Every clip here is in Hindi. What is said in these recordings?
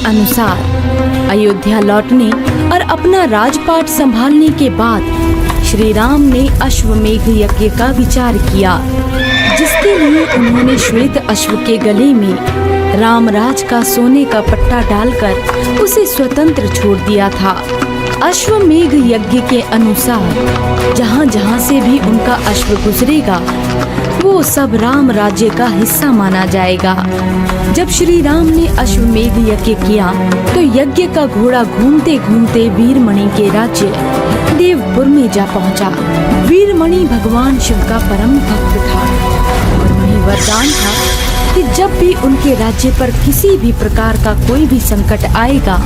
अनुसार अयोध्या लौटने और अपना राजपाट संभालने के बाद श्री राम ने अश्वमेघ यज्ञ का विचार किया, जिसके लिए उन्होंने श्वेत अश्व के गले में रामराज का सोने का पट्टा डालकर उसे स्वतंत्र छोड़ दिया था। अश्वमेघ यज्ञ के अनुसार जहाँ जहाँ से भी उनका अश्व गुजरेगा वो सब राम राज्य का हिस्सा माना जाएगा। जब श्री राम ने अश्वमेघ यज्ञ किया तो यज्ञ का घोड़ा घूमते घूमते वीरमणि के राज्य देवपुर में जा पहुंचा। वीरमणि भगवान शिव का परम भक्त था और उन्हें वरदान था कि जब भी उनके राज्य पर किसी भी प्रकार का कोई भी संकट आएगा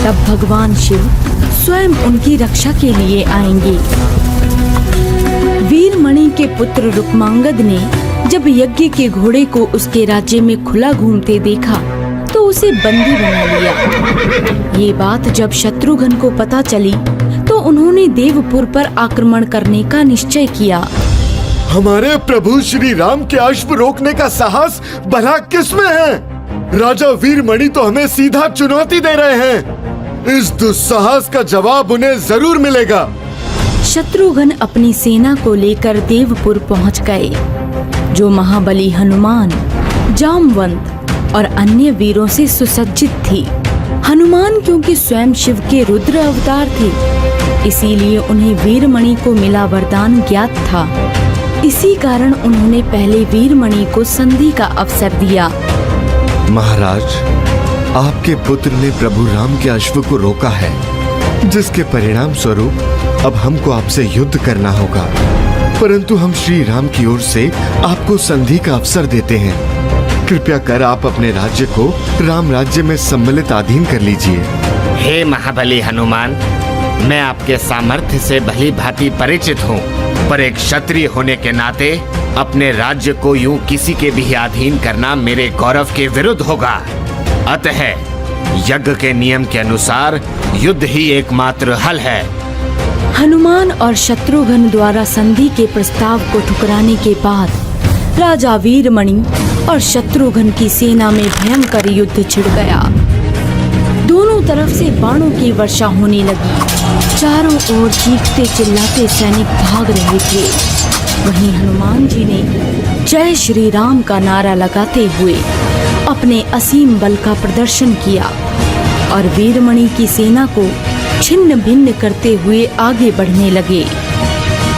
तब भगवान शिव स्वयं उनकी रक्षा के लिए आएंगे। वीरमणि के पुत्र रुक्मांगद ने जब यज्ञ के घोड़े को उसके राज्य में खुला घूमते देखा तो उसे बंदी बना लिया। ये बात जब शत्रुघ्न को पता चली तो उन्होंने देवपुर पर आक्रमण करने का निश्चय किया। हमारे प्रभु श्री राम के अश्व रोकने का साहस भला किसमें है? राजा वीरमणि तो हमें सीधा चुनौती दे रहे हैं। इस दुस्साहस का जवाब उन्हें जरूर मिलेगा। शत्रुघ्न अपनी सेना को लेकर देवपुर पहुंच गए, जो महाबली हनुमान, जामवंत और अन्य वीरों से सुसज्जित थी। हनुमान क्योंकि स्वयं शिव के रुद्र अवतार थे, इसीलिए उन्हें वीरमणि को मिला वरदान ज्ञात था। इसी कारण उन्होंने पहले वीरमणि को संधि का अवसर दिया। महाराज, आपके पुत्र ने प्रभु राम के अश्व को रोका है, जिसके परिणाम स्वरूप अब हमको आपसे युद्ध करना होगा। परंतु हम श्री राम की ओर से आपको संधि का अवसर देते हैं। कृपया कर आप अपने राज्य को राम राज्य में सम्मिलित अधीन कर लीजिए। हे महाबली हनुमान, मैं आपके सामर्थ्य से भली भांति परिचित हूँ, पर एक क्षत्रिय होने के नाते अपने राज्य को यूं किसी के भी अधीन करना मेरे गौरव के विरुद्ध होगा। अतः यज्ञ के नियम के अनुसार युद्ध ही एकमात्र हल है। हनुमान और शत्रुघ्न द्वारा संधि के प्रस्ताव को ठुकराने के बाद राजा वीरमणि और शत्रुघ्न की सेना में भयंकर युद्ध छिड़ गया। दोनों तरफ से बाणों की वर्षा होने लगी। चारों ओर चीखते चिल्लाते सैनिक भाग रहे थे। वहीं हनुमान जी ने जय श्री राम का नारा लगाते हुए अपने असीम बल का प्रदर्शन किया और वीरमणि की सेना को छिन्न भिन्न करते हुए आगे बढ़ने लगे।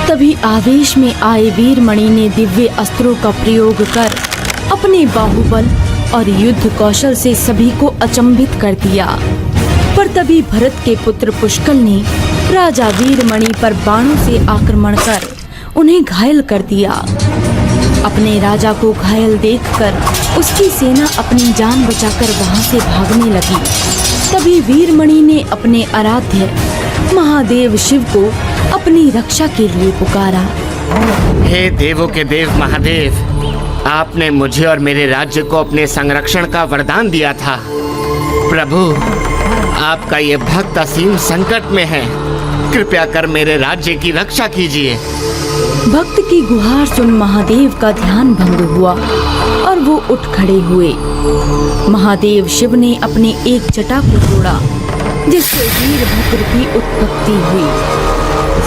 तभी आवेश में आए वीरमणि ने दिव्य अस्त्रों का प्रयोग कर अपने बाहुबल और युद्ध कौशल से सभी को अचंभित कर दिया। पर तभी भरत के पुत्र पुष्कल ने राजा वीरमणि पर बाणों से आक्रमण कर उन्हें घायल कर दिया। अपने राजा को घायल देखकर उसकी सेना अपनी जान बचाकर वहां से भागने लगी। तभी वीरमणि ने अपने आराध्य महादेव शिव को अपनी रक्षा के लिए पुकारा। हे देवों के देव महादेव, आपने मुझे और मेरे राज्य को अपने संरक्षण का वरदान दिया था। प्रभु, आपका ये भक्त असीम संकट में है, कृपया कर मेरे राज्य की रक्षा कीजिए। भक्त की गुहार सुन महादेव का ध्यान भंग हुआ और वो उठ खड़े हुए। महादेव शिव ने अपने एक जटा को तोड़ा, जिससे वीरभद्र की उत्पत्ति हुई।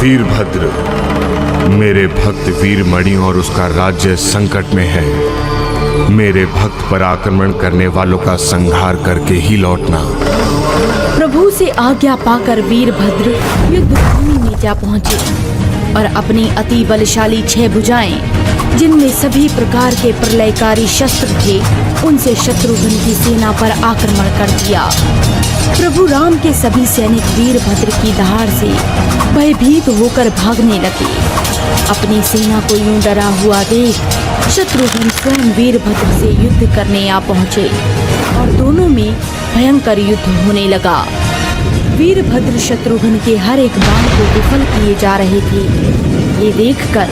वीरभद्र, मेरे भक्त वीरमणि और उसका राज्य संकट में है। मेरे भक्त पर आक्रमण करने वालों का संहार करके ही लौटना। प्रभु से आज्ञा पाकर वीरभद्र युद्ध भूमि में जा पहुँचे और अपनी अति बलशाली 6 भुजाएं, जिनमें सभी प्रकार के प्रलयकारी शस्त्र थे, उनसे शत्रुघ्न की सेना पर आक्रमण कर दिया। प्रभु राम के सभी सैनिक वीरभद्र की दहाड़ से भयभीत होकर भागने लगे। अपनी सेना को यूं डरा हुआ देख शत्रुघ्न स्वयं वीरभद्र से युद्ध करने आ पहुँचे और दोनों में भयंकर युद्ध होने लगा। वीरभद्र शत्रुघ्न के हर एक बाण को विफल किए जा रहे थे। ये देखकर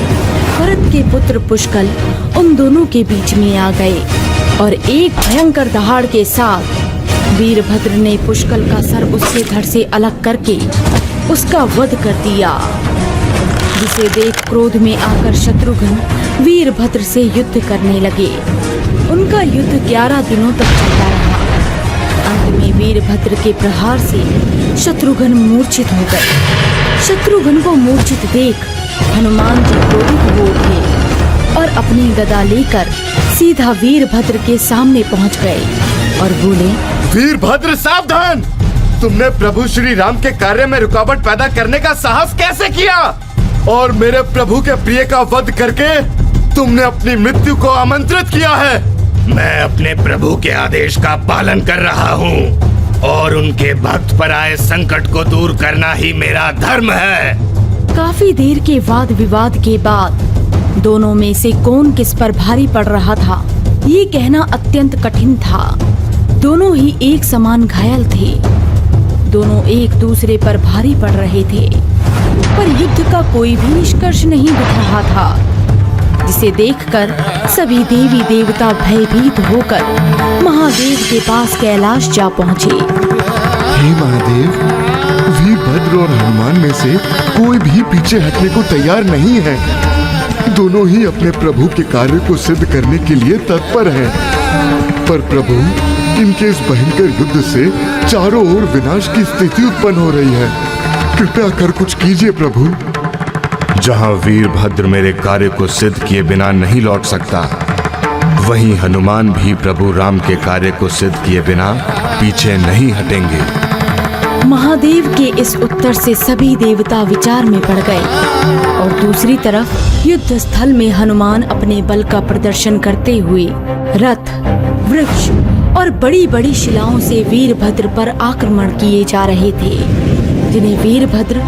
भरत के पुत्र पुष्कल उन दोनों के बीच में आ गए और एक भयंकर दहाड़ के साथ वीरभद्र ने पुष्कल का सर उसके धड़ से अलग करके उसका वध कर दिया, जिसे देख क्रोध में आकर शत्रुघ्न वीरभद्र से युद्ध करने लगे। उनका युद्ध 11 दिनों तक चलता रहा। अंत में वीरभद्र के प्रहार से शत्रुघ्न मूर्छित हो गए। शत्रुघ्न को मूर्छित देख हनुमान जी क्रोधित हो उठे और अपनी गदा लेकर सीधा वीरभद्र के सामने पहुंच गए और बोले, वीरभद्र सावधान! तुमने प्रभु श्री राम के कार्य में रुकावट पैदा करने का साहस कैसे किया? और मेरे प्रभु के प्रिय का वध करके तुमने अपनी मृत्यु को आमंत्रित किया है। मैं अपने प्रभु के आदेश का पालन कर रहा हूँ और उनके भक्त पर आए संकट को दूर करना ही मेरा धर्म है। काफी देर के वाद विवाद के बाद दोनों में से कौन किस पर भारी पड़ रहा था, ये कहना अत्यंत कठिन था। दोनों ही एक समान घायल थे। दोनों एक दूसरे पर भारी पड़ रहे थे, पर युद्ध का कोई भी निष्कर्ष नहीं दिख रहा था, जिसे देखकर सभी देवी देवता भयभीत होकर महादेव के पास कैलाश जा पहुँचे। हे महादेव, वीरभद्र और हनुमान में से कोई भी पीछे हटने को तैयार नहीं है। दोनों ही अपने प्रभु के कार्य को सिद्ध करने के लिए तत्पर हैं। पर प्रभु, इनके इस भयंकर युद्ध से चारों ओर विनाश की स्थिति उत्पन्न हो रही है। कृपया कर कुछ कीजिए प्रभु। जहां वीरभद्र मेरे कार्य को सिद्ध किए बिना नहीं लौट सकता, वहीं हनुमान भी प्रभु राम के कार्य को सिद्ध किए बिना पीछे नहीं हटेंगे। महादेव के इस उत्तर से सभी देवता विचार में पड़ गए और दूसरी तरफ युद्ध स्थल में हनुमान अपने बल का प्रदर्शन करते हुए रथ, वृक्ष और बड़ी बड़ी शिलाओं से वीरभद्र पर आक्रमण किए जा रहे थे, जिन्हें वीरभद्र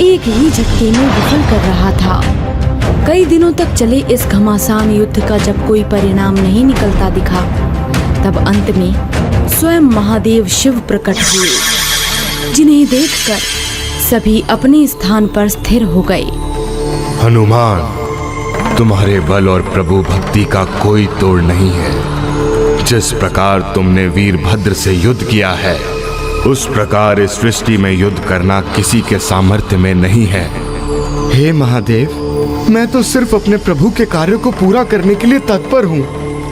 एक ही झटके में विफल कर रहा था। कई दिनों तक चले इस घमासान युद्ध का जब कोई परिणाम नहीं निकलता दिखा, तब अंत में स्वयं महादेव शिव प्रकट हुए, जिन्हें देखकर सभी अपने स्थान पर स्थिर हो गए। हनुमान, तुम्हारे बल और प्रभु भक्ति का कोई तोड़ नहीं है। जिस प्रकार तुमने वीरभद्र से युद्ध किया है, उस प्रकार इस सृष्टि में युद्ध करना किसी के सामर्थ्य में नहीं है। हे महादेव, मैं तो सिर्फ अपने प्रभु के कार्य को पूरा करने के लिए तत्पर हूँ,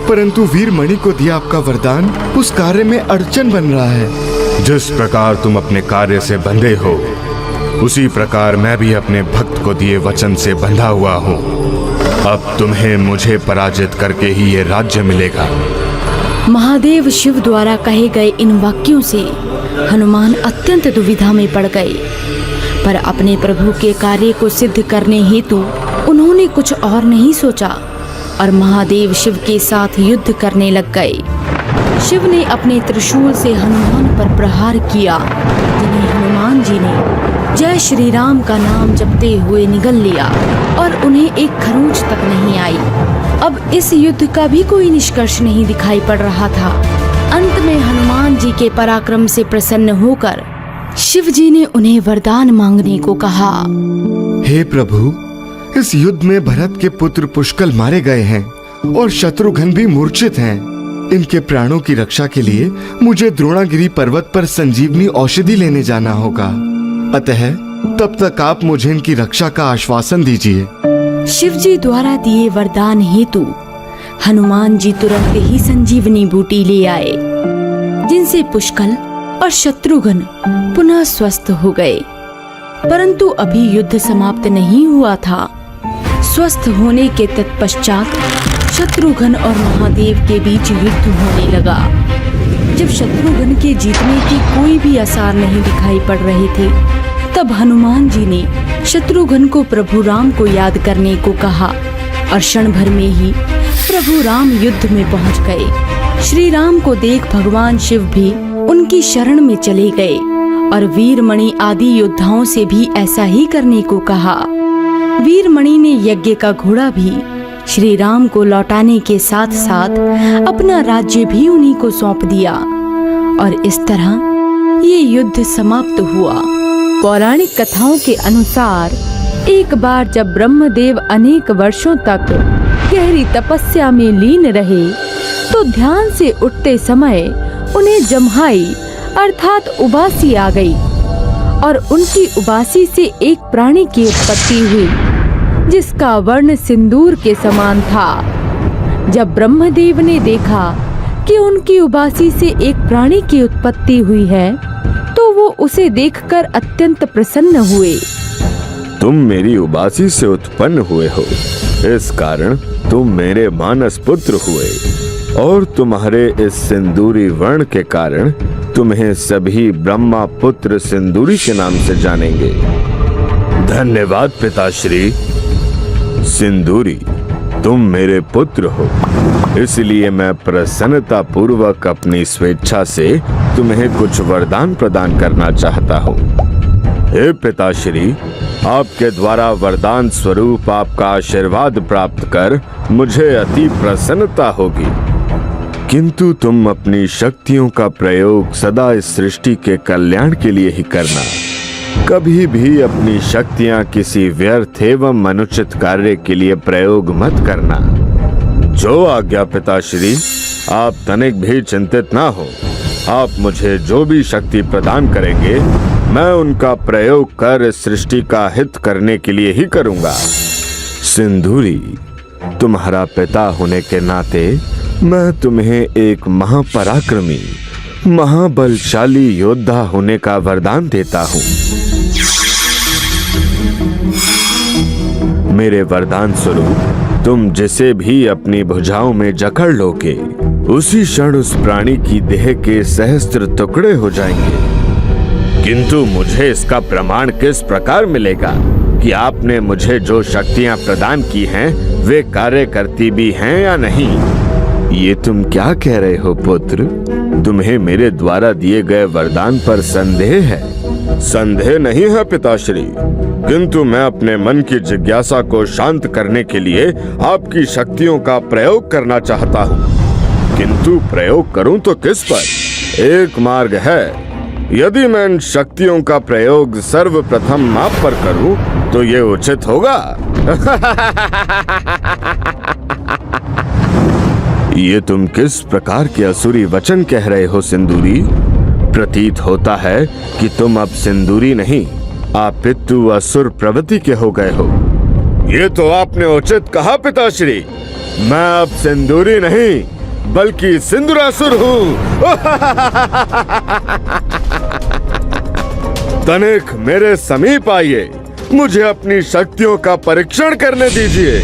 परंतु वीरमणि को दिया आपका वरदान उस कार्य में अड़चन बन रहा है। जिस प्रकार तुम अपने कार्य से बंधे हो, उसी प्रकार मैं भी अपने भक्त को दिए वचन से बंधा हुआ हूँ। अब तुम्हें मुझे पराजित करके ही ये राज्य मिलेगा। महादेव शिव द्वारा कहे गए इन वाक्यों से हनुमान अत्यंत दुविधा में पड़ गए, पर अपने प्रभु के कार्य को सिद्ध करने हेतु उन्होंने कुछ और नहीं सोचा और महादेव शिव के साथ युद्ध करने लग गए। शिव ने अपने त्रिशूल से हनुमान पर प्रहार किया, जिन्हें हनुमान जी ने जय श्री राम का नाम जपते हुए निगल लिया और उन्हें एक खरोंच तक नहीं आई। अब इस युद्ध का भी कोई निष्कर्ष नहीं दिखाई पड़ रहा था। अंत में हनुमान जी के पराक्रम से प्रसन्न होकर शिव जी ने उन्हें वरदान मांगने को कहा। हे प्रभु, इस युद्ध में भरत के पुत्र पुष्कल मारे गए हैं और शत्रुघ्न भी मूर्छित हैं। इनके प्राणों की रक्षा के लिए मुझे द्रोणागिरी पर्वत पर संजीवनी औषधि लेने जाना होगा। अतः तब तक आप मुझे इनकी रक्षा का आश्वासन दीजिए। शिव जी द्वारा दिए वरदान हेतु हनुमान जी तुरंत ही संजीवनी बूटी ले आए, जिनसे पुष्कल और शत्रुघ्न पुनः स्वस्थ हो गए। परंतु अभी युद्ध समाप्त नहीं हुआ था। स्वस्थ होने के तत्पश्चात शत्रुघ्न और महादेव के बीच युद्ध होने लगा। जब शत्रुघ्न के जीतने की कोई भी आसार नहीं दिखाई पड़ रहे थे, तब हनुमान जी ने शत्रुघ्न को प्रभु राम को याद करने को कहा और क्षण भर में ही प्रभु राम युद्ध में पहुंच गए। श्री राम को देख भगवान शिव भी उनकी शरण में चले गए और वीरमणि आदि योद्धाओं से भी ऐसा ही करने को कहा। वीरमणि ने यज्ञ का घोड़ा भी श्री राम को लौटाने के साथ साथ अपना राज्य भी उन्हीं को सौंप दिया और इस तरह ये युद्ध समाप्त हुआ। पौराणिक कथाओं के अनुसार एक बार जब ब्रह्मदेव अनेक वर्षों तक गहरी तपस्या में लीन रहे, तो ध्यान से उठते समय उन्हें जम्हाई अर्थात उबासी आ गई और उनकी उबासी से एक प्राणी की उत्पत्ति हुई, जिसका वर्ण सिंदूर के समान था। जब ब्रह्मदेव ने देखा कि उनकी उबासी से एक प्राणी की उत्पत्ति हुई है, तो वो उसे देखकर अत्यंत प्रसन्न हुए। तुम मेरी उबासी से उत्पन्न हुए हो, इस कारण तुम मेरे मानस पुत्र हुए, और तुम्हारे इस सिंदूरी वर्ण के कारण तुम्हें सभी ब्रह्मा पुत्र सिंदूरी के नाम से जानेंगे। धन्यवाद पिताश्री। सिंदूरी, तुम मेरे पुत्र हो, इसलिए मैं प्रसन्नता पूर्वक अपनी स्वेच्छा से तुम्हें कुछ वरदान प्रदान करना चाहता हूँ। हे पिताश्री, आपके द्वारा वरदान स्वरूप आपका आशीर्वाद प्राप्त कर मुझे अति प्रसन्नता होगी, किंतु तुम अपनी शक्तियों का प्रयोग सदा इस सृष्टि के कल्याण के लिए ही करना। कभी भी अपनी शक्तियां किसी व्यर्थ एवं अनुचित कार्य के लिए प्रयोग मत करना। जो आज्ञा पिताश्री, आप तनिक भी चिंतित ना हो। आप मुझे जो भी शक्ति प्रदान करेंगे, मैं उनका प्रयोग कर इस सृष्टि का हित करने के लिए ही करूंगा। सिंदूरी, तुम्हारा पिता होने के नाते मैं तुम्हें एक महापराक्रमी, महाबलशाली योद्धा होने का वरदान देता हूँ। मेरे वरदान स्वरूप तुम जिसे भी अपनी भुजाओं में जकड़ लोगे, उसी क्षण उस प्राणी की देह के सहस्त्र टुकड़े हो जाएंगे। किंतु मुझे इसका प्रमाण किस प्रकार मिलेगा कि आपने मुझे जो शक्तियां प्रदान की हैं, वे कार्य करती भी हैं या नहीं? ये तुम क्या कह रहे हो पुत्र? तुम्हें मेरे द्वारा दिए गए वरदान पर संदेह है? संदेह नहीं है पिताश्री, किंतु मैं अपने मन की जिज्ञासा को शांत करने के लिए आपकी शक्तियों का प्रयोग करना चाहता हूँ। किंतु प्रयोग करूँ तो किस पर? एक मार्ग है। यदि मैं इन शक्तियों का प्रयोग सर्वप्रथम आप पर करूँ तो ये उचित होगा। ये तुम किस प्रकार के असुरी वचन कह रहे हो सिंदूरी? प्रतीत होता है कि तुम अब सिंदूरी नहीं, अपितु असुर प्रवृत्ति के हो गए हो। ये तो आपने उचित कहा पिताश्री। मैं अब सिंदूरी नहीं बल्कि सिंदूरासुर हूँ। तनिक मेरे समीप आइए, मुझे अपनी शक्तियों का परीक्षण करने दीजिए।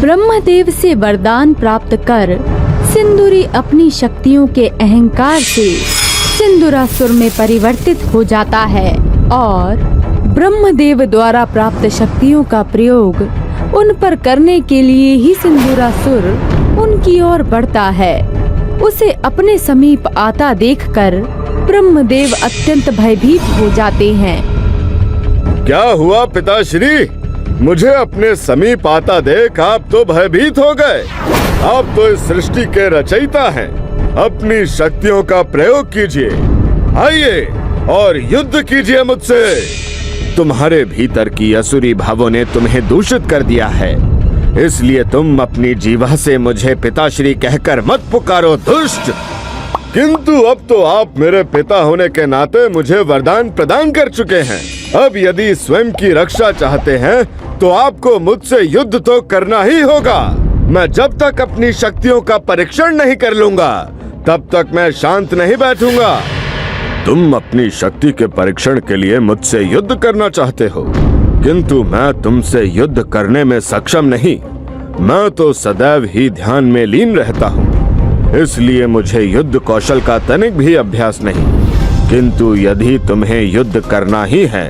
ब्रह्मदेव से वरदान प्राप्त कर सिंदूरी अपनी शक्तियों के अहंकार से सिंदूरासुर में परिवर्तित हो जाता है और ब्रह्मदेव द्वारा प्राप्त शक्तियों का प्रयोग उन पर करने के लिए ही सिंदूरासुर उनकी ओर बढ़ता है। उसे अपने समीप आता देखकर ब्रह्मदेव अत्यंत भयभीत हो जाते हैं। क्या हुआ पिताश्री? मुझे अपने समीप आता देख आप तो भयभीत हो गए। आप तो इस सृष्टि के रचयिता हैं। अपनी शक्तियों का प्रयोग कीजिए, आइए और युद्ध कीजिए मुझसे। तुम्हारे भीतर की असुरी भावों ने तुम्हें दूषित कर दिया है, इसलिए तुम अपनी जीवा से मुझे पिताश्री कहकर मत पुकारो दुष्ट। किंतु अब तो आप मेरे पिता होने के नाते मुझे वरदान प्रदान कर चुके हैं। अब यदि स्वयं की रक्षा चाहते हैं तो आपको मुझसे युद्ध तो करना ही होगा। मैं जब तक अपनी शक्तियों का परीक्षण नहीं कर लूंगा तब तक मैं शांत नहीं बैठूंगा। तुम अपनी शक्ति के परीक्षण के लिए मुझसे युद्ध करना चाहते हो, किंतु मैं तुमसे युद्ध करने में सक्षम नहीं। मैं तो सदैव ही ध्यान में लीन रहता हूँ, इसलिए मुझे युद्ध कौशल का तनिक भी अभ्यास नहीं। किंतु यदि तुम्हें युद्ध करना ही है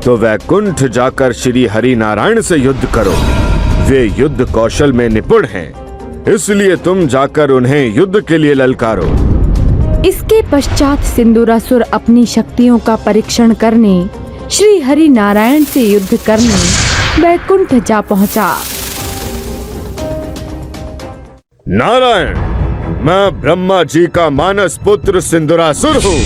तो वैकुंठ जाकर श्री हरि नारायण से युद्ध करो। वे युद्ध कौशल में निपुण हैं, इसलिए तुम जाकर उन्हें युद्ध के लिए ललकारो। इसके पश्चात सिंदूरासुर अपनी शक्तियों का परीक्षण करने श्री हरि नारायण से युद्ध करने वैकुंठ जा पहुंचा। नारायण, मैं ब्रह्मा जी का मानस पुत्र सिंदूरासुर हूँ।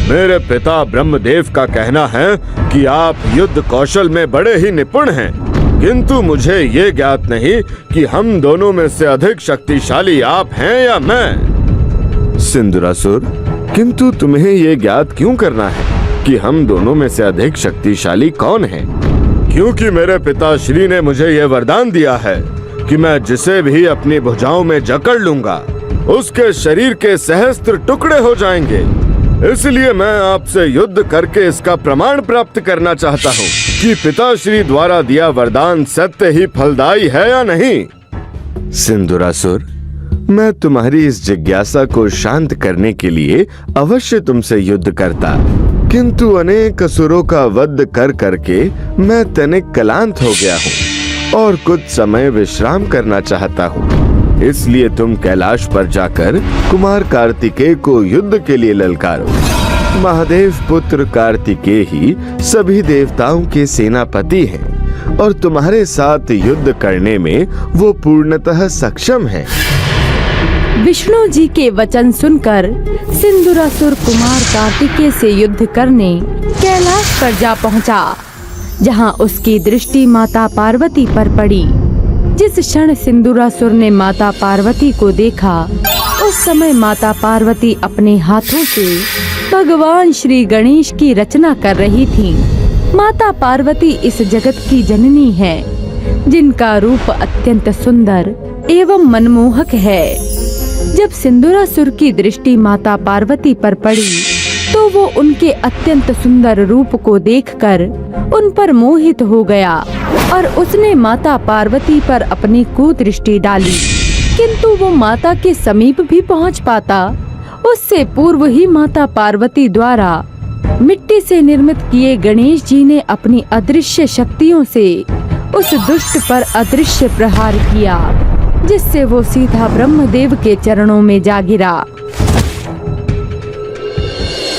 मेरे पिता ब्रह्मदेव का कहना है कि आप युद्ध कौशल में बड़े ही निपुण हैं, किंतु मुझे ये ज्ञात नहीं कि हम दोनों में से अधिक शक्तिशाली आप हैं या मैं। सिंदूरासुर, किंतु तुम्हें ये ज्ञात क्यों करना है कि हम दोनों में से अधिक शक्तिशाली कौन है? क्योंकि मेरे पिताश्री ने मुझे यह वरदान दिया है कि मैं जिसे भी अपनी भुजाओं में जकड़ लूंगा उसके शरीर के सहस्त्र टुकड़े हो जाएंगे। इसलिए मैं आपसे युद्ध करके इसका प्रमाण प्राप्त करना चाहता हूँ कि पिताश्री द्वारा दिया वरदान सत्य ही फलदायी है या नहीं। सिंदूरासुर, मैं तुम्हारी इस जिज्ञासा को शांत करने के लिए अवश्य तुमसे युद्ध करता, किंतु अनेक असुरों का वध कर करके मैं तनिक क्लांत हो गया हूँ और कुछ समय विश्राम करना चाहता हूँ। इसलिए तुम कैलाश पर जाकर कुमार कार्तिकेय को युद्ध के लिए ललकारो। महादेव पुत्र कार्तिकेय ही सभी देवताओं के सेनापति हैं और तुम्हारे साथ युद्ध करने में वो पूर्णतः सक्षम हैं। विष्णु जी के वचन सुनकर सिंदूरासुर कुमार कार्तिकेय से युद्ध करने कैलाश पर जा पहुंचा, जहां उसकी दृष्टि माता पार्वती पर पड़ी। जिस क्षण सिंदूरासुर ने माता पार्वती को देखा, उस समय माता पार्वती अपने हाथों से भगवान श्री गणेश की रचना कर रही थीं। माता पार्वती इस जगत की जननी है, जिनका रूप अत्यंत सुंदर एवं मनमोहक है। जब सिंदूरासुर की दृष्टि माता पार्वती पर पड़ी, तो वो उनके अत्यंत सुंदर रूप को देखकर उन पर मोहित हो गया और उसने माता पार्वती पर अपनी कुदृष्टि डाली। किंतु वो माता के समीप भी पहुंच पाता, उससे पूर्व ही माता पार्वती द्वारा मिट्टी से निर्मित किए गणेश जी ने अपनी अदृश्य शक्तियों से उस दुष्ट पर अदृश्य प्रहार किया, जिससे वो सीधा ब्रह्मदेव के चरणों में जा गिरा।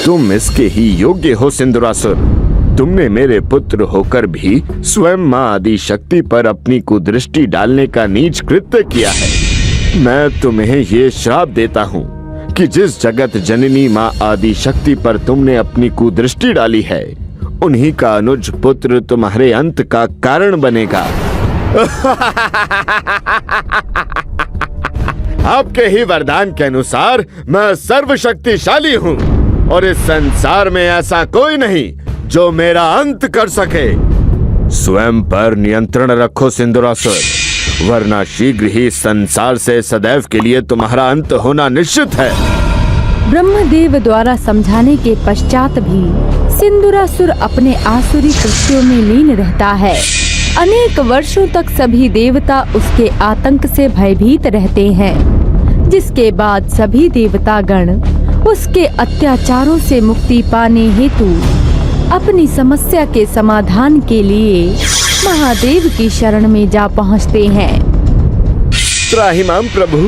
तुम इसके ही योग्य हो सिंदूरासुर। तुमने मेरे पुत्र होकर भी स्वयं माँ आदि शक्ति पर अपनी कुदृष्टि डालने का नीच कृत्य किया है। मैं तुम्हें ये श्राप देता हूँ कि जिस जगत जननी माँ आदि शक्ति पर तुमने अपनी कुदृष्टि डाली है, उन्हीं का अनुज पुत्र तुम्हारे अंत का कारण बनेगा। आपके ही वरदान के अनुसार मैं सर्वशक्तिशाली हूँ और इस संसार में ऐसा कोई नहीं जो मेरा अंत कर सके। स्वयं पर नियंत्रण रखो सिंदूरासुर, वरना शीघ्र ही संसार से सदैव के लिए तुम्हारा अंत होना निश्चित है। ब्रह्मदेव द्वारा समझाने के पश्चात भी सिंदूरासुर अपने आसुरी कृत्यों में लीन रहता है। अनेक वर्षों तक सभी देवता उसके आतंक से भयभीत रहते हैं, जिसके बाद सभी देवतागण उसके अत्याचारों से मुक्ति पाने हेतु अपनी समस्या के समाधान के लिए महादेव की शरण में जा पहुंचते हैं। त्राहिमाम प्रभु,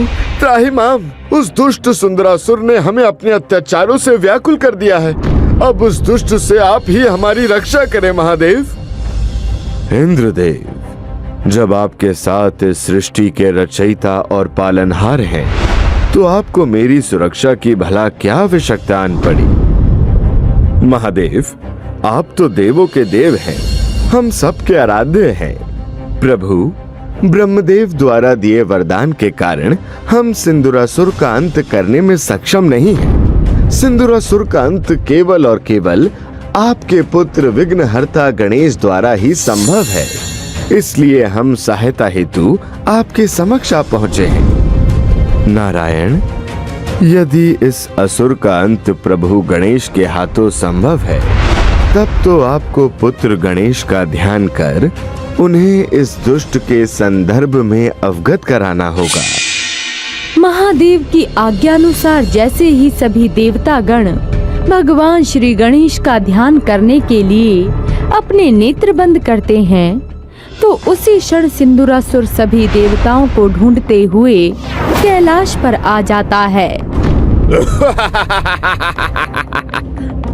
त्राहिमाम। उस दुष्ट सुंदरासुर ने हमें अपने अत्याचारों से व्याकुल कर दिया है। अब उस दुष्ट से आप ही हमारी रक्षा करें महादेव। इंद्रदेव, जब आपके साथ इस सृष्टि के रचयिता और पालनहार हैं, तो आपको मेरी सुरक्षा की भला क्या आवश्यकता आन पड़ी। महादेव, आप तो देवों के देव हैं, हम सबके आराध्य हैं। प्रभु, ब्रह्मदेव द्वारा दिए वरदान के कारण हम सिंदूरासुर का अंत करने में सक्षम नहीं हैं। सिंदूरासुर का अंत केवल और केवल आपके पुत्र विघ्नहर्ता गणेश द्वारा ही संभव है। इसलिए हम सहायता हेतु आपके समक्ष आ पहुँचे हैं। नारायण, यदि इस असुर का अंत प्रभु गणेश के हाथों संभव है, तब तो आपको पुत्र गणेश का ध्यान कर उन्हें इस दुष्ट के संदर्भ में अवगत कराना होगा। महादेव की आज्ञानुसार जैसे ही सभी देवतागण भगवान श्री गणेश का ध्यान करने के लिए अपने नेत्र बंद करते हैं, तो उसी क्षण सिंदूरासुर सभी देवताओं को ढूंढते हुए कैलाश पर आ जाता है।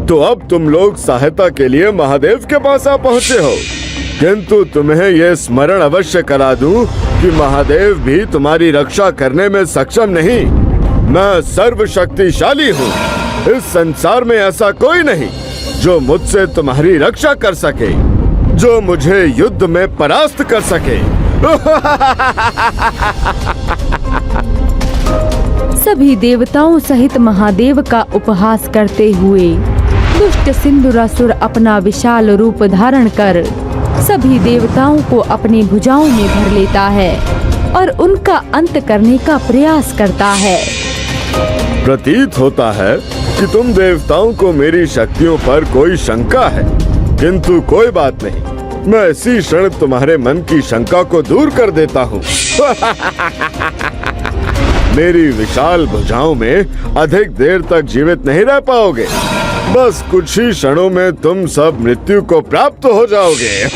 तो अब तुम लोग सहायता के लिए महादेव के पास आ पहुँचे हो, किंतु तुम्हें यह स्मरण अवश्य करा दूं कि महादेव भी तुम्हारी रक्षा करने में सक्षम नहीं। मैं सर्वशक्तिशाली हूँ। इस संसार में ऐसा कोई नहीं जो मुझसे तुम्हारी रक्षा कर सके, जो मुझे युद्ध में परास्त कर सके। सभी देवताओं सहित महादेव का उपहास करते हुए दुष्ट सिंदूरासुर अपना विशाल रूप धारण कर सभी देवताओं को अपनी भुजाओं में भर लेता है और उनका अंत करने का प्रयास करता है। प्रतीत होता है कि तुम देवताओं को मेरी शक्तियों पर कोई शंका है, किंतु कोई बात नहीं, मैं इसी क्षण तुम्हारे मन की शंका को दूर कर देता हूँ। मेरी विशाल भुजाओं में अधिक देर तक जीवित नहीं रह पाओगे। बस कुछ ही क्षणों में तुम सब मृत्यु को प्राप्त हो जाओगे।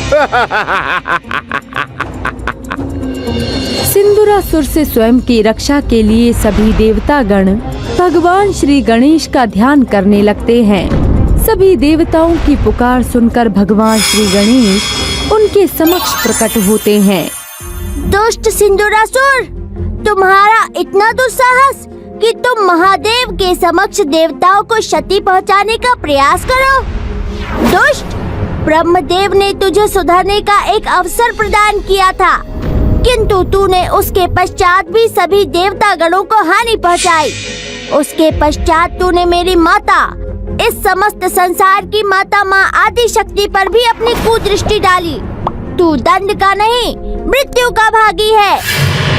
सिंदूरासुर से स्वयं की रक्षा के लिए सभी देवतागण भगवान श्री गणेश का ध्यान करने लगते हैं। सभी देवताओं की पुकार सुनकर भगवान श्री गणेश उनके समक्ष प्रकट होते हैं। दुष्ट सिंदूरासुर, तुम्हारा इतना दुस्साहस कि तुम महादेव के समक्ष देवताओं को क्षति पहुंचाने का प्रयास करो। दुष्ट, ब्रह्मदेव ने तुझे सुधरने का एक अवसर प्रदान किया था, किंतु तूने उसके पश्चात भी सभी देवता गणों को हानि पहुंचाई। उसके पश्चात तूने मेरी माता, इस समस्त संसार की माता माँ आदि शक्ति पर भी अपनी कुदृष्टि डाली। तू दंड का नहीं, मृत्यु का भागी है,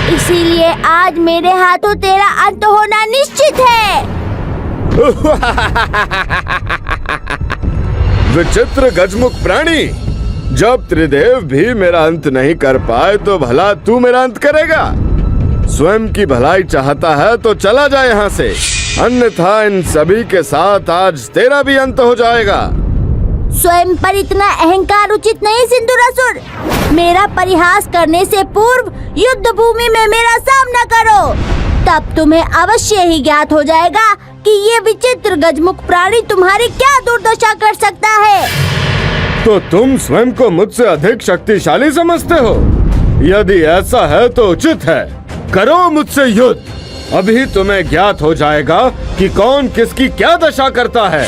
इसीलिए आज मेरे हाथों तेरा अंत होना निश्चित है। विचित्र गजमुख प्राणी, जब त्रिदेव भी मेरा अंत नहीं कर पाए तो भला तू मेरा अंत करेगा? स्वयं की भलाई चाहता है तो चला जा यहाँ से, अन्यथा इन सभी के साथ आज तेरा भी अंत हो जाएगा। स्वयं पर इतना अहंकार उचित नहीं सिंदूरासुर। मेरा परिहास करने से पूर्व युद्ध भूमि में मेरा सामना करो, तब तुम्हें अवश्य ही ज्ञात हो जाएगा कि ये विचित्र गजमुख प्राणी तुम्हारी क्या दुर्दशा कर सकता है। तो तुम स्वयं को मुझसे अधिक शक्तिशाली समझते हो? यदि ऐसा है तो उचित है, करो मुझसे युद्ध। अभी तुम्हें ज्ञात हो जाएगा कि कौन किसकी क्या दशा करता है।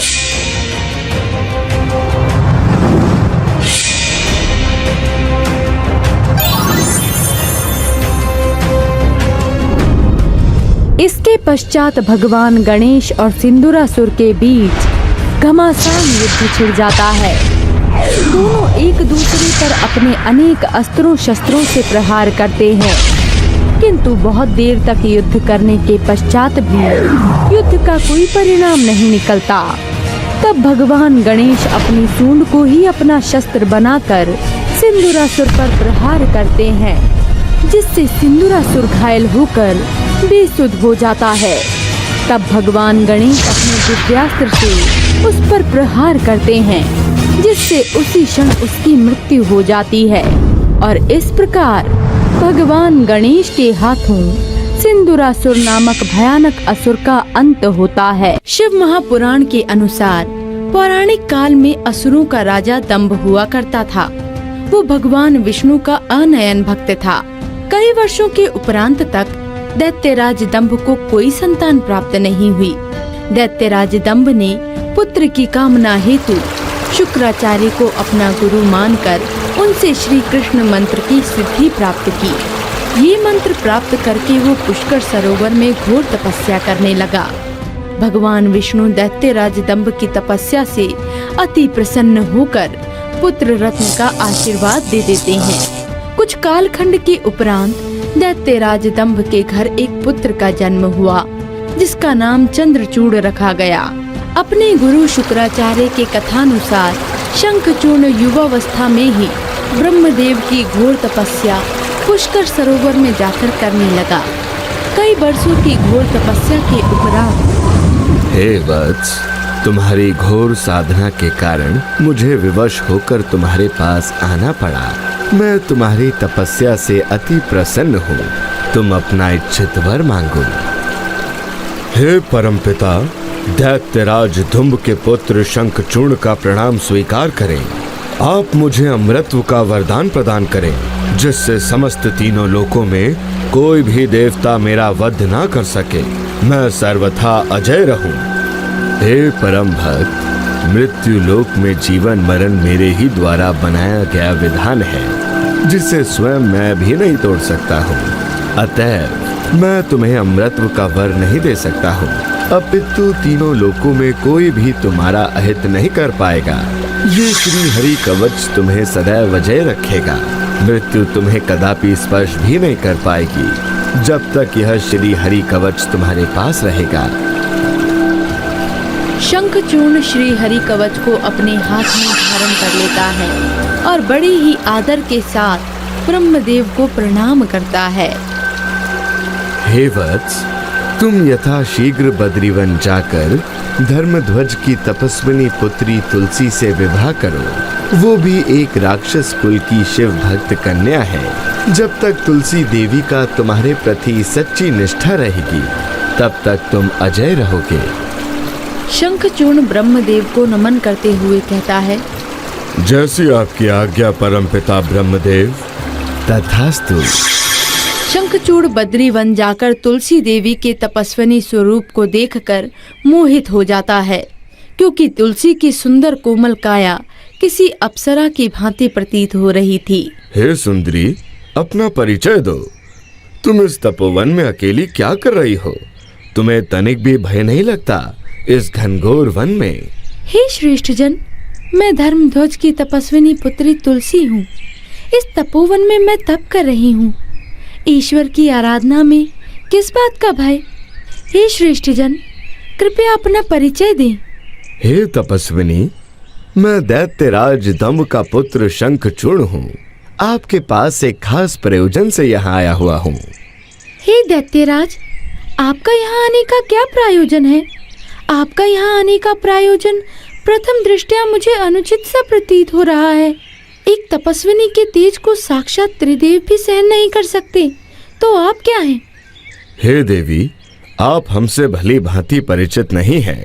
इसके पश्चात भगवान गणेश और सिंदूरासुर के बीच घमासान युद्ध छिड़ जाता है। दोनों एक दूसरे पर अपने अनेक अस्त्रों शस्त्रों से प्रहार करते हैं, किंतु बहुत देर तक युद्ध करने के पश्चात भी युद्ध का कोई परिणाम नहीं निकलता। तब भगवान गणेश अपनी सूंड को ही अपना शस्त्र बनाकर सिंदूरासुर पर प्रहार करते हैं, जिससे सिंदूरासुर घायल होकर बेसुध हो जाता है। तब भगवान गणेश अपने दिव्यास्त्र से उस पर प्रहार करते हैं, जिससे उसी क्षण उसकी मृत्यु हो जाती है। और इस प्रकार भगवान गणेश के हाथों सिंदूरासुर नामक भयानक असुर का अंत होता है। शिव महापुराण के अनुसार पौराणिक काल में असुरों का राजा दंभ हुआ करता था। वो भगवान विष्णु का अनयन भक्त था। कई वर्षों के उपरांत तक दैत्यराज दंभ को कोई संतान प्राप्त नहीं हुई। दैत्यराज दंभ ने पुत्र की कामना हेतु शुक्राचार्य को अपना गुरु मानकर उनसे श्री कृष्ण मंत्र की सिद्धि प्राप्त की। ये मंत्र प्राप्त करके वो पुष्कर सरोवर में घोर तपस्या करने लगा। भगवान विष्णु दैत्यराज दंभ की तपस्या से अति प्रसन्न होकर पुत्र रत्न का आशीर्वाद दे देते हैं। कुछ कालखंड के उपरांत दैत्यराज दंभ के घर एक पुत्र का जन्म हुआ, जिसका नाम चंद्रचूड़ रखा गया। अपने गुरु शुक्राचार्य के कथानुसार शंखचूर्ण युवावस्था में ही ब्रह्मदेव की घोर तपस्या पुष्कर सरोवर में जाकर करने लगा। कई वर्षों की घोर तपस्या के उपरांत हे वत्स, तुम्हारी घोर साधना के कारण मुझे विवश होकर तुम्हारे पास आना पड़ा। मैं तुम्हारी तपस्या से अति प्रसन्न हूँ। तुम अपना इच्छित वर मांगो। हे परमपिता, दैत्यराज धुंभ के पुत्र शंखचूर्ण का प्रणाम स्वीकार करें। आप मुझे अमृतत्व का वरदान प्रदान करें, जिससे समस्त तीनों लोकों में कोई भी देवता मेरा वध ना कर सके। मैं सर्वथा अजय रहूं। हे परम भक्त, मृत्यु लोक में जीवन मरण मेरे ही द्वारा बनाया गया विधान है, जिसे स्वयं मैं भी नहीं तोड़ सकता हूँ। अतः मैं तुम्हें अमृतत्व का वर नहीं दे सकता हूँ, अपितु तीनों लोकों में कोई भी तुम्हारा अहित नहीं कर पाएगा। ये श्री हरि कवच तुम्हें सदैव अजय रखेगा। मृत्यु तुम्हें कदापि स्पर्श भी नहीं कर पाएगी जब तक यह श्री हरि कवच तुम्हारे पास रहेगा। शंखचूर्ण श्री हरि कवच को अपने हाथ में धारण कर लेता है और बड़े ही आदर के साथ ब्रह्मदेव को प्रणाम करता है। हे वत्स, तुम यथाशीघ्र बद्रीवन जाकर धर्मध्वज की तपस्विनी पुत्री तुलसी से विवाह करो। वो भी एक राक्षस कुल की शिव भक्त कन्या है। जब तक तुलसी देवी का तुम्हारे प्रति सच्ची निष्ठा रहेगी तब तक तुम अजय रहोगे। शंखचूर्ण ब्रह्मदेव को नमन करते हुए कहता है, जैसी आपकी आज्ञा परमपिता ब्रह्मदेव। तथास्तु। शंखचूड़ बद्रीवन जाकर तुलसी देवी के तपस्विनी स्वरूप को देखकर मोहित हो जाता है, क्योंकि तुलसी की सुंदर कोमल काया किसी अप्सरा की भांति प्रतीत हो रही थी। हे सुंदरी, अपना परिचय दो। तुम इस तपोवन में अकेली क्या कर रही हो? तुम्हें तनिक भी भय नहीं लगता इस घनघोर वन में? हे श्रेष्ठ जन, मैं धर्मध्वज की तपस्विनी पुत्री तुलसी हूँ। इस तपोवन में मैं तप कर रही हूँ। ईश्वर की आराधना में किस बात का भय? हे श्रेष्ठ जन, कृपया अपना परिचय दें। हे तपस्विनी, मैं दैत्यराज दंभ का पुत्र शंखचूर्ण हूँ। आपके पास एक खास प्रयोजन से यहाँ आया हुआ हूँ। हे दैत्यराज, आपका यहाँ आने का क्या प्रयोजन है? आपका यहाँ आने का प्रयोजन प्रथम दृष्टया मुझे अनुचित सा प्रतीत हो रहा है। एक तपस्विनी के तेज को साक्षात त्रिदेव भी सहन नहीं कर सकते, तो आप क्या हैं? हे देवी, आप हमसे भली भांति परिचित नहीं हैं।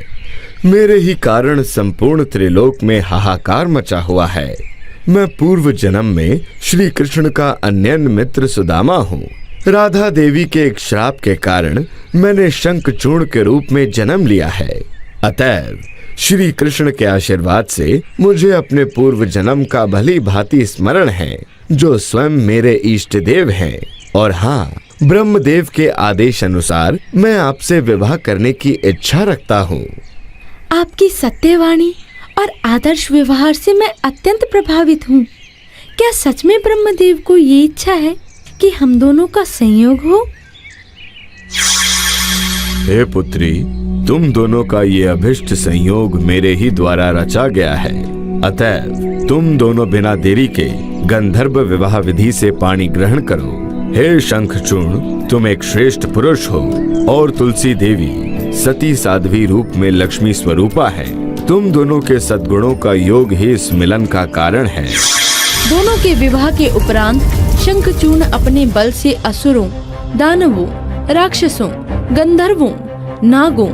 मेरे ही कारण संपूर्ण त्रिलोक में हाहाकार मचा हुआ है। मैं पूर्व जन्म में श्री कृष्ण का अन्यन मित्र सुदामा हूँ। राधा देवी के एक श्राप के कारण मैंने शंखचूर्ण के रूप में जन्म लिया है। अतएव श्री कृष्ण के आशीर्वाद से मुझे अपने पूर्व जन्म का भली भांति स्मरण है, जो स्वयं मेरे इष्ट देव हैं। और हाँ, ब्रह्मदेव के आदेश अनुसार मैं आपसे विवाह करने की इच्छा रखता हूँ। आपकी सत्यवाणी और आदर्श व्यवहार से मैं अत्यंत प्रभावित हूँ। क्या सच में ब्रह्मदेव को ये इच्छा है कि हम दोनों का संयोग हो? हे पुत्री, तुम दोनों का ये अभिष्ट संयोग मेरे ही द्वारा रचा गया है। अतएव तुम दोनों बिना देरी के गंधर्व विवाह विधि से पाणी ग्रहण करो। हे शंखचूर्ण, तुम एक श्रेष्ठ पुरुष हो और तुलसी देवी सती साध्वी रूप में लक्ष्मी स्वरूपा है। तुम दोनों के सद्गुणों का योग ही इस मिलन का कारण है। दोनों के विवाह के उपरांत शंखचूर्ण अपने बल से असुरों, दानवों, राक्षसों, गंधर्वों, नागों,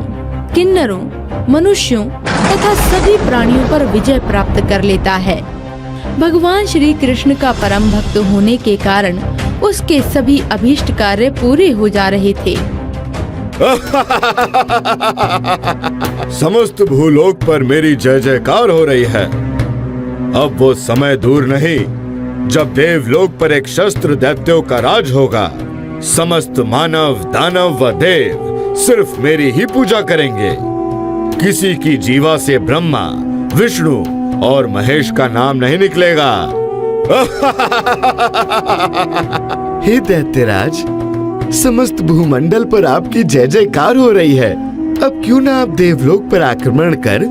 किन्नरों, मनुष्यों तथा सभी प्राणियों पर विजय प्राप्त कर लेता है। भगवान श्री कृष्ण का परम भक्त होने के कारण उसके सभी अभीष्ट कार्य पूरे हो जा रहे थे। समस्त भूलोक पर मेरी जय जयकार हो रही है। अब वो समय दूर नहीं जब देवलोक पर एक शस्त्र दैत्यों का राज होगा। समस्त मानव, दानव व देव सिर्फ मेरी ही पूजा करेंगे। किसी की जीवा से ब्रह्मा, विष्णु और महेश का नाम नहीं निकलेगा। हे दैत्यराज, समस्त भूमंडल पर आपकी जय जयकार हो रही है। अब क्यों ना आप देवलोक पर आक्रमण कर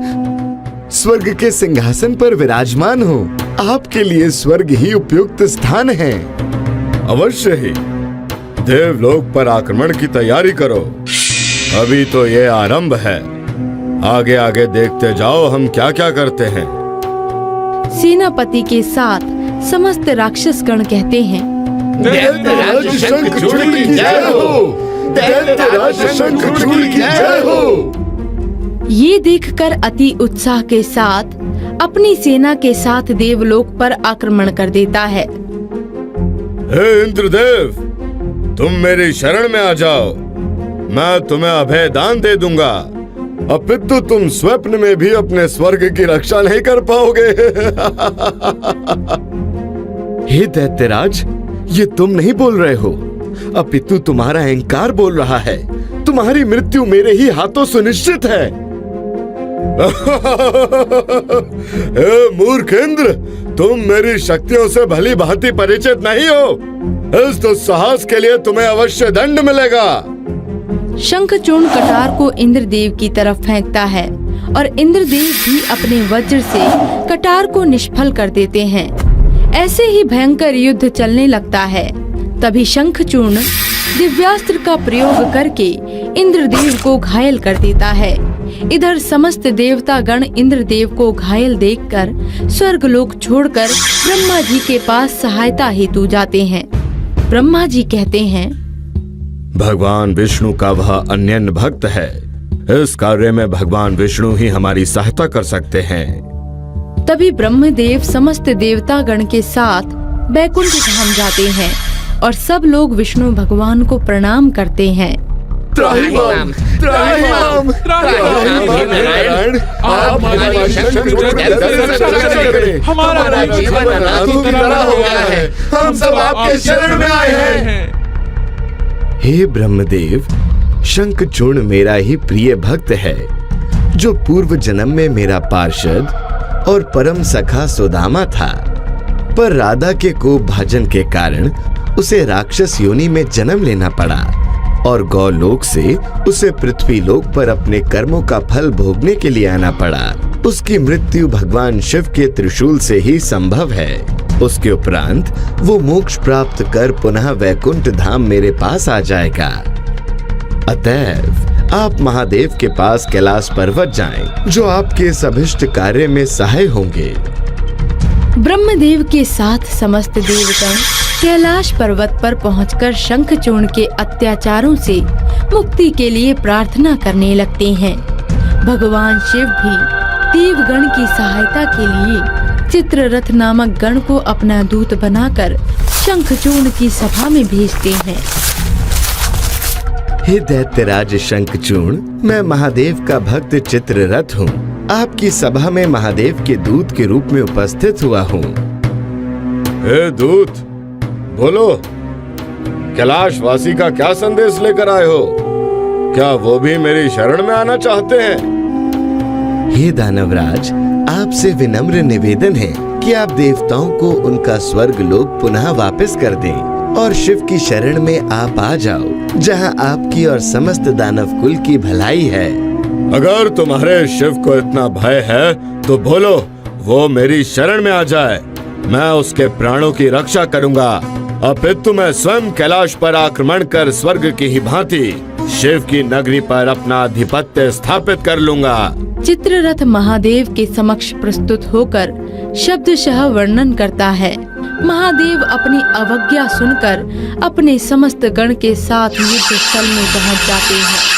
स्वर्ग के सिंहासन पर विराजमान हो। आपके लिए स्वर्ग ही उपयुक्त स्थान है। अवश्य ही देवलोक पर आक्रमण की तैयारी करो। अभी तो ये आरंभ है। आगे आगे देखते जाओ हम क्या क्या करते हैं। सेनापति के साथ समस्त राक्षस गण कहते हैं, दैत्यराज शंखचूड़ की जय हो। दैत्यराज शंखचूड़ की जय हो। ये देखकर अति उत्साह के साथ अपनी सेना के साथ देवलोक पर आक्रमण कर देता है। हे इंद्रदेव, तुम मेरी शरण में आ जाओ। मैं तुम्हें अभय दान दे दूंगा। अपितु तुम स्वप्न में भी अपने स्वर्ग की रक्षा नहीं कर पाओगे। हे दैत्यराज, ये तुम नहीं बोल रहे हो, अपितु तुम्हारा अहंकार बोल रहा है। तुम्हारी मृत्यु मेरे ही हाथों सुनिश्चित है। हे मूर्ख इंद्र, तुम मेरी शक्तियों से भली भांति परिचित नहीं हो। इस दुस्साहस के लिए तुम्हें अवश्य दंड मिलेगा। शंखचूर्ण कटार को इंद्रदेव की तरफ फेंकता है और इंद्रदेव भी अपने वज्र से कटार को निष्फल कर देते हैं। ऐसे ही भयंकर युद्ध चलने लगता है। तभी शंखचूर्ण दिव्यास्त्र का प्रयोग करके इंद्रदेव को घायल कर देता है। इधर समस्त देवता गण इंद्रदेव को घायल देखकर स्वर्गलोक छोड़कर ब्रह्मा जी के पास सहायता हेतु जाते हैं। ब्रह्मा जी कहते हैं, भगवान विष्णु का वह अनन्य भक्त है। इस कार्य में भगवान विष्णु ही हमारी सहायता कर सकते हैं। तभी ब्रह्मदेव समस्त देवता गण के साथ बैकुंठ धाम जाते हैं और सब लोग विष्णु भगवान को प्रणाम करते हैं। त्राहिमाम, त्राहिमाम, त्राहिमाम, आप हमारी शंखचूर्ण के दर्शन करें। हमारा जीवन अनाथों की तरह हो गया है। हम सब आपके शरण में आए हैं। हे ब्रह्मदेव, शंखचूर्ण मेरा ही प्रिय भक्त है, जो पूर्व जन्म में मेरा पार्षद और परम सखा सुदामा था। पर राधा के कोप भाजन के कारण उसे राक्षस योनि में जन्म लेना पड़ा और गौलोक से उसे पृथ्वी लोक पर अपने कर्मों का फल भोगने के लिए आना पड़ा। उसकी मृत्यु भगवान शिव के त्रिशूल से ही संभव है। उसके उपरांत वो मोक्ष प्राप्त कर पुनः वैकुंठ धाम मेरे पास आ जाएगा। अतएव आप महादेव के पास कैलाश पर्वत जाएं, जो आपके सभिष्ट कार्य में सहाय होंगे। ब्रह्मदेव के साथ समस्त देवगण कैलाश पर्वत पर पहुंचकर शंखचूर्ण के अत्याचारों से मुक्ति के लिए प्रार्थना करने लगते हैं। भगवान शिव भी देवगण की सहायता के लिए चित्ररथ नामक गण को अपना दूत बनाकर शंखचूर्ण की सभा में भेजते हैं। हे दैत्यराज शंखचूर्ण, मैं महादेव का भक्त चित्ररथ हूँ। आपकी सभा में महादेव के दूत के रूप में उपस्थित हुआ हूँ। हे दूत, बोलो, कैलाश वासी का क्या संदेश लेकर आए हो? क्या वो भी मेरी शरण में आना चाहते हैं? हे दानवराज, आपसे विनम्र निवेदन है कि आप देवताओं को उनका स्वर्ग लोक पुनः वापस कर दें और शिव की शरण में आप आ जाओ, जहां आपकी और समस्त दानव कुल की भलाई है। अगर तुम्हारे शिव को इतना भय है तो बोलो, वो मेरी शरण में आ जाए। मैं उसके प्राणों की रक्षा करूंगा। अपितु मैं स्वयं कैलाश पर आक्रमण कर स्वर्ग की ही भांति शिव की नगरी पर अपना आधिपत्य स्थापित कर लूंगा। चित्ररथ महादेव के समक्ष प्रस्तुत होकर शब्दशः वर्णन करता है। महादेव अपनी अवज्ञा सुनकर अपने समस्त गण के साथ युद्ध स्थल में पहुंच जाते हैं।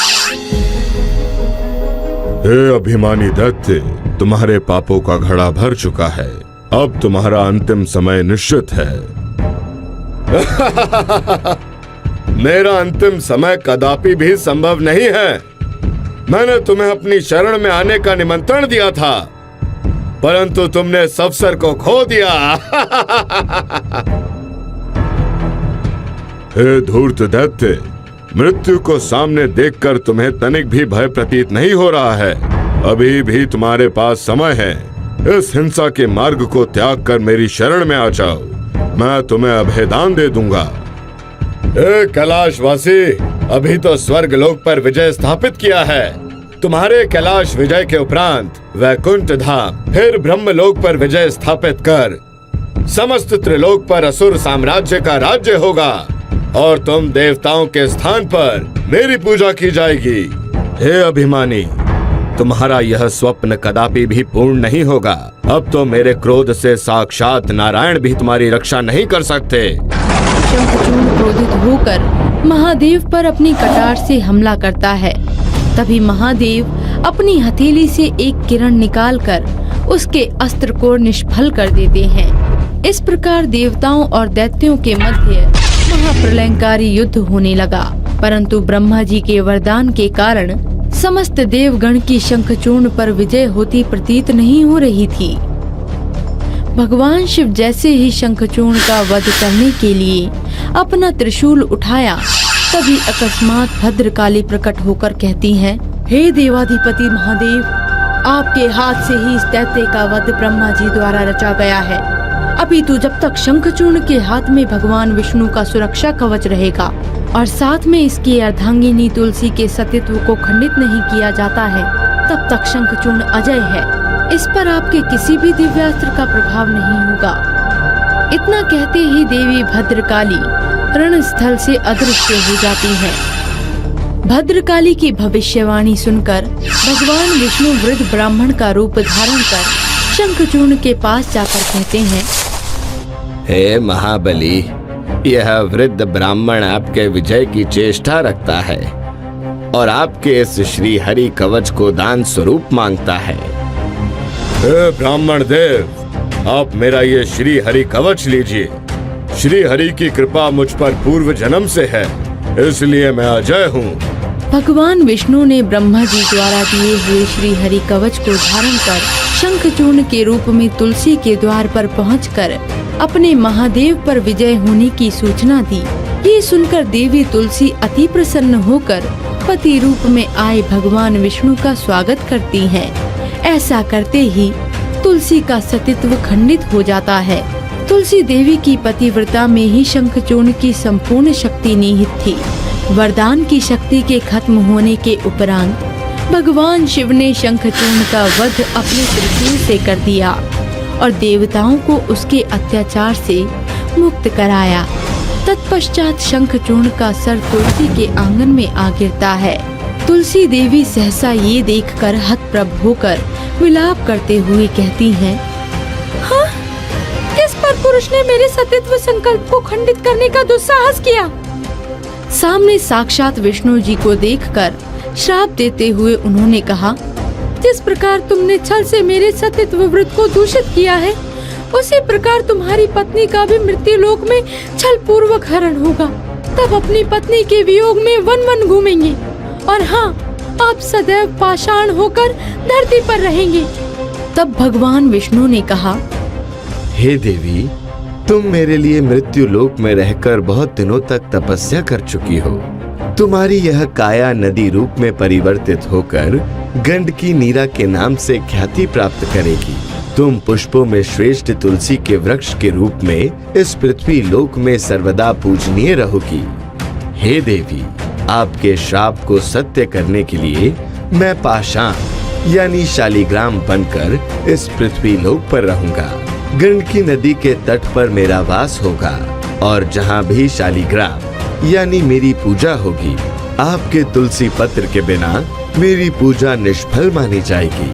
हे अभिमानी दैत्य, तुम्हारे पापों का घड़ा भर चुका है। अब तुम्हारा अंतिम समय निश्चित है। मेरा अंतिम समय कदापि भी संभव नहीं है। मैंने तुम्हें अपनी शरण में आने का निमंत्रण दिया था, परंतु तुमने इस अवसर को खो दिया। हे धूर्त दैत्य, मृत्यु को सामने देखकर तुम्हें तनिक भी भय प्रतीत नहीं हो रहा है। अभी भी तुम्हारे पास समय है। इस हिंसा के मार्ग को त्याग कर मेरी शरण में आ जाओ। मैं तुम्हें अभयदान दे दूंगा। कैलाशवासी, अभी तो स्वर्ग लोक पर विजय स्थापित किया है। तुम्हारे कैलाश विजय के उपरांत वैकुंठ धाम, फिर ब्रह्मलोक पर विजय स्थापित कर समस्त त्रिलोक पर असुर साम्राज्य का राज्य होगा और तुम देवताओं के स्थान पर मेरी पूजा की जाएगी। हे अभिमानी, तुम्हारा यह स्वप्न कदापि भी पूर्ण नहीं होगा। अब तो मेरे क्रोध से साक्षात नारायण भी तुम्हारी रक्षा नहीं कर सकते। शंखचूर्ण क्रोधित होकर महादेव पर अपनी कटार से हमला करता है। तभी महादेव अपनी हथेली से एक किरण निकालकर उसके अस्त्र को निष्फल कर देते हैं। इस प्रकार देवताओं और दैत्यों के मध्य महाप्रलयंकारी युद्ध होने लगा, परंतु ब्रह्मा जी के वरदान के कारण समस्त देवगण की शंखचूर्ण पर विजय होती प्रतीत नहीं हो रही थी। भगवान शिव जैसे ही शंखचूर्ण का वध करने के लिए अपना त्रिशूल उठाया, तभी अकस्मात भद्रकाली प्रकट होकर कहती हैं, हे देवाधिपति महादेव, आपके हाथ से ही इस दैत्य का वध ब्रह्मा जी द्वारा रचा गया है। अभी तो जब तक शंखचूर्ण के हाथ में भगवान विष्णु का सुरक्षा कवच रहेगा और साथ में इसकी अर्धांगिनी तुलसी के सतीत्व को खंडित नहीं किया जाता है, तब तक शंखचूर्ण अजय है। इस पर आपके किसी भी दिव्यास्त्र का प्रभाव नहीं होगा। इतना कहते ही देवी भद्रकाली रणस्थल से अदृश्य हो जाती है। भद्रकाली की भविष्यवाणी सुनकर भगवान विष्णु वृद्ध ब्राह्मण का रूप धारण कर शंखचूर्ण के पास जाकर कहते हैं, हे महाबली, यह वृद्ध ब्राह्मण आपके विजय की चेष्टा रखता है और आपके इस श्री हरि कवच को दान स्वरूप मांगता है। हे ब्राह्मण देव, आप मेरा ये श्री हरि कवच लीजिए। श्री हरि की कृपा मुझ पर पूर्व जन्म से है, इसलिए मैं अजय हूँ। भगवान विष्णु ने ब्रह्मा जी द्वारा दिए हुए श्री हरि कवच को धारण कर शंखचूर्ण के रूप में तुलसी के द्वार पर पहुंचकर अपने महादेव पर विजय होने की सूचना दी। ये सुनकर देवी तुलसी अति प्रसन्न होकर पति रूप में आए भगवान विष्णु का स्वागत करती हैं। ऐसा करते ही तुलसी का सतीत्व खंडित हो जाता है। तुलसी देवी की पतिव्रता में ही शंखचूर्ण की संपूर्ण शक्ति निहित थी। वरदान की शक्ति के खत्म होने के उपरांत भगवान शिव ने शंखचूर्ण का वध अपने त्रिशूल से कर दिया और देवताओं को उसके अत्याचार से मुक्त कराया। तत्पश्चात शंखचूर्ण का सर तुलसी के आंगन में आ गिरता है। तुलसी देवी सहसा ये देखकर हतप्रभ होकर विलाप करते हुए कहती हैं, हाँ, किस पर पुरुष ने मेरे सतीत्व संकल्प को खंडित करने का दुस्साहस किया? सामने साक्षात विष्णु जी को देखकर श्राप देते हुए उन्होंने कहा, जिस प्रकार तुमने छल से मेरे सतीत्व व्रत को दूषित किया है, उसी प्रकार तुम्हारी पत्नी का भी मृत्यु लोक में छल पूर्वक हरण होगा। तब अपनी पत्नी के वियोग में वन वन घूमेंगे और हाँ, आप सदैव पाषाण होकर धरती पर रहेंगे। तब भगवान विष्णु ने कहा, हे देवी, तुम मेरे लिए मृत्यु लोक में रहकर बहुत दिनों तक तपस्या कर चुकी हो। तुम्हारी यह काया नदी रूप में परिवर्तित होकर गंडकी नीरा के नाम से ख्याति प्राप्त करेगी। तुम पुष्पों में श्रेष्ठ तुलसी के वृक्ष के रूप में इस पृथ्वी लोक में सर्वदा पूजनीय रहोगी। हे देवी, आपके श्राप को सत्य करने के लिए मैं पाषाण यानी शालिग्राम बनकर इस पृथ्वी लोक पर रहूंगा। गंडकी नदी के तट पर मेरा वास होगा और जहाँ भी शालिग्राम यानी मेरी पूजा होगी, आपके तुलसी पत्र के बिना मेरी पूजा निष्फल मानी जाएगी।